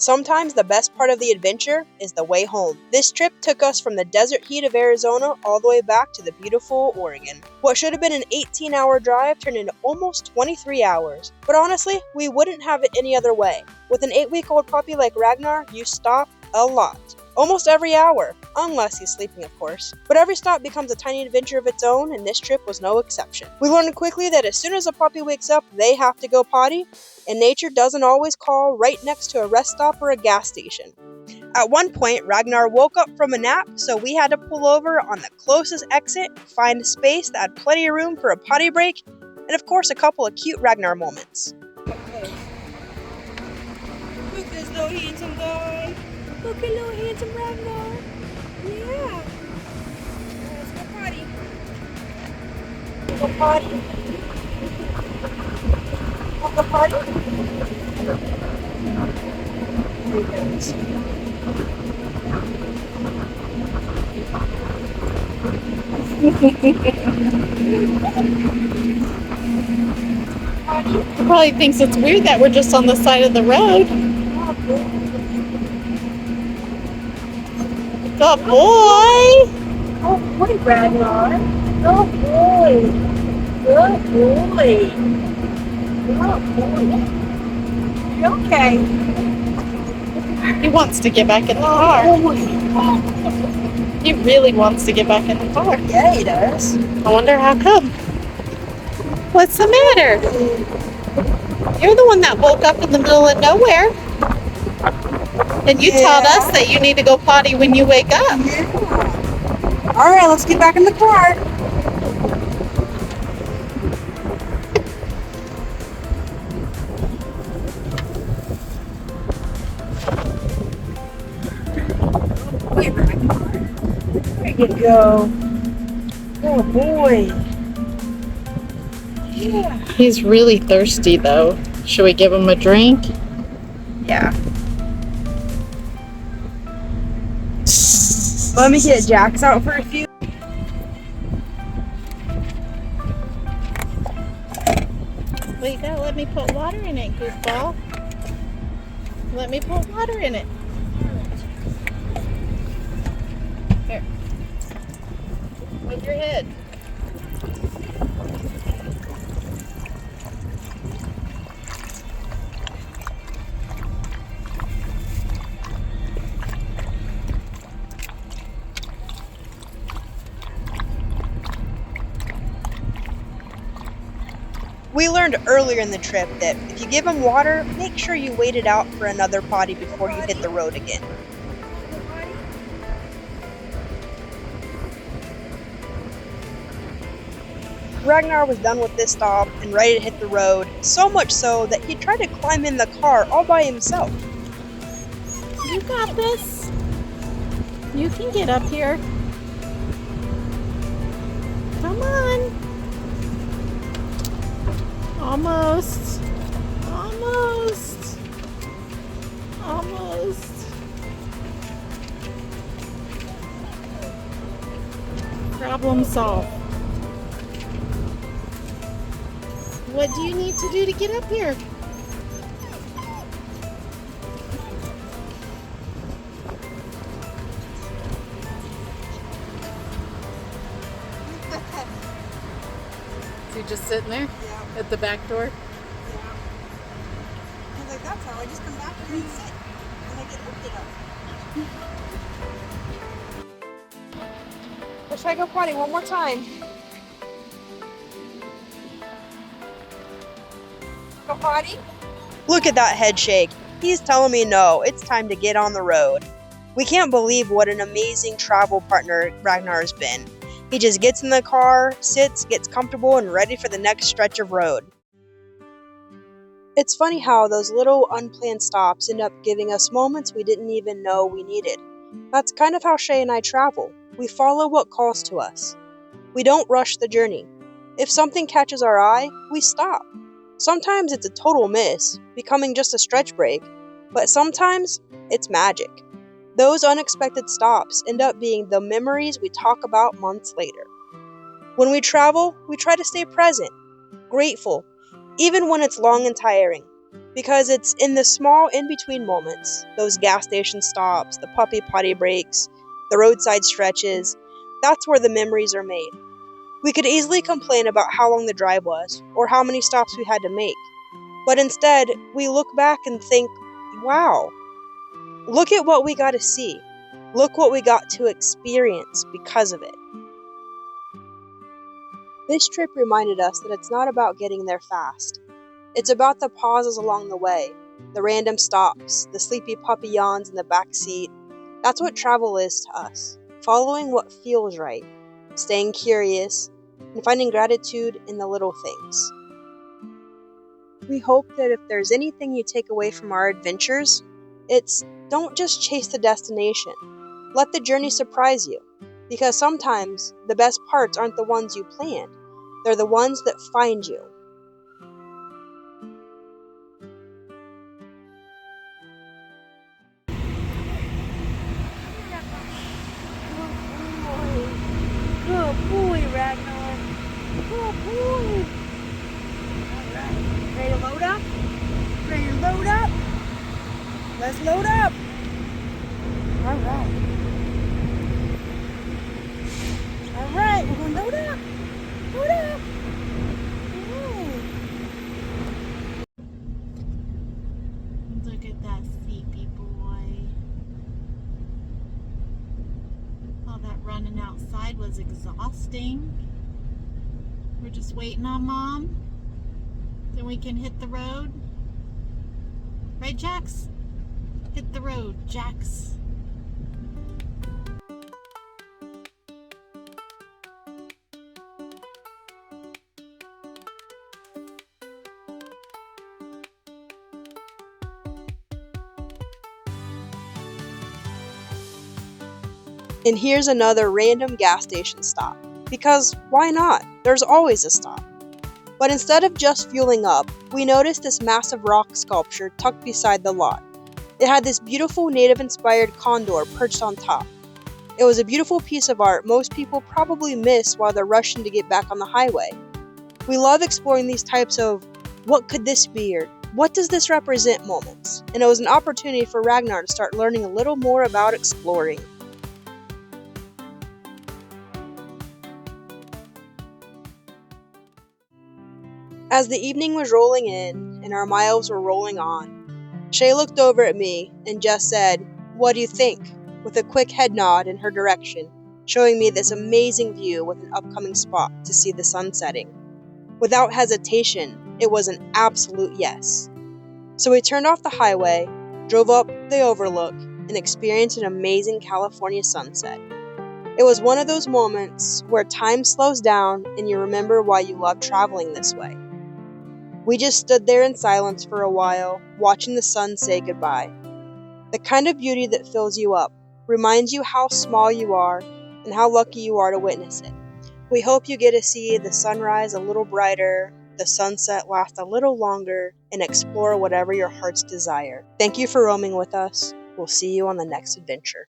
Sometimes the best part of the adventure is the way home. This trip took us from the desert heat of Arizona all the way back to the beautiful Oregon. What should have been an 18-hour drive turned into almost 23 hours. But honestly, we wouldn't have it any other way. With an 8-week-old puppy like Ragnar, you stop a lot. Almost every hour, unless he's sleeping, of course. But every stop becomes a tiny adventure of its own, and this trip was no exception. We learned quickly that as soon as a puppy wakes up, they have to go potty, and nature doesn't always call right next to a rest stop or a gas station. At one point, Ragnar woke up from a nap, so we had to pull over on the closest exit, find a space that had plenty of room for a potty break, and of course a couple of cute Ragnar moments. Okay. Look at this little handsome guy. Look at little handsome Ragnar. Yeah. Let's go potty. Go potty. Go potty. There he goes. He probably thinks it's weird that we're just on the side of the road. Good boy! Oh boy, Ragnar. Good boy. Good boy. Good boy. You okay? He wants to get back in the car. He really wants to get back in the car. Yeah, he does. I wonder how come. What's the matter? You're the one that woke up in the middle of nowhere. And you taught us that you need to go potty when you wake up. Yeah. All right, let's get back in the car. There you go. Good boy. Yeah. He's really thirsty though. Should we give him a drink? Yeah. Let me get Jax out for a few. Well, you gotta let me put water in it, goofball. Let me put water in it. Here. Move your head. We learned earlier in the trip that if you give him water, make sure you wait it out for another potty before you hit the road again. Ragnar was done with this stop and ready to hit the road, so much so that he tried to climb in the car all by himself. You got this. You can get up here. Come on. Almost. Almost. Almost. Problem solved. What do you need to do to get up here? So you're just sitting there? Yeah. At the back door? Yeah. I was like, that's how I just come back here and sit. And I get lifted up. Let's try to go potty one more time. Go potty? Look at that head shake. He's telling me no, it's time to get on the road. We can't believe what an amazing travel partner Ragnar has been. He just gets in the car, sits, gets comfortable, and ready for the next stretch of road. It's funny how those little unplanned stops end up giving us moments we didn't even know we needed. That's kind of how Shay and I travel. We follow what calls to us. We don't rush the journey. If something catches our eye, we stop. Sometimes it's a total miss, becoming just a stretch break, but sometimes it's magic. Those unexpected stops end up being the memories we talk about months later. When we travel, we try to stay present, grateful, even when it's long and tiring. Because it's in the small in-between moments, those gas station stops, the puppy potty breaks, the roadside stretches, that's where the memories are made. We could easily complain about how long the drive was, or how many stops we had to make. But instead, we look back and think, wow, look at what we got to see. Look what we got to experience because of it. This trip reminded us that it's not about getting there fast. It's about the pauses along the way, the random stops, the sleepy puppy yawns in the back seat. That's what travel is to us, following what feels right, staying curious, and finding gratitude in the little things. We hope that if there's anything you take away from our adventures, it's don't just chase the destination. Let the journey surprise you, because sometimes the best parts aren't the ones you planned, they're the ones that find you. Good boy, Ragnar. Good boy. All right. Ready to load up? Ready to load up? Let's load up. All right. All right, we're going to load up. Load up. Look at that sleepy boy. All that running outside was exhausting. We're just waiting on Mom. Then we can hit the road. Right, Jax? Hit the road, Jax. And here's another random gas station stop. Because why not? There's always a stop. But instead of just fueling up, we noticed this massive rock sculpture tucked beside the lot. It had this beautiful native-inspired condor perched on top. It was a beautiful piece of art most people probably miss while they're rushing to get back on the highway. We love exploring these types of what could this be or what does this represent moments, and it was an opportunity for Ragnar to start learning a little more about exploring. As the evening was rolling in and our miles were rolling on, Shay looked over at me and just said, "What do you think?" with a quick head nod in her direction, showing me this amazing view with an upcoming spot to see the sun setting. Without hesitation, it was an absolute yes. So we turned off the highway, drove up the overlook, and experienced an amazing California sunset. It was one of those moments where time slows down and you remember why you love traveling this way. We just stood there in silence for a while, watching the sun say goodbye. The kind of beauty that fills you up, reminds you how small you are and how lucky you are to witness it. We hope you get to see the sunrise a little brighter, the sunset last a little longer, and explore whatever your heart's desire. Thank you for roaming with us. We'll see you on the next adventure.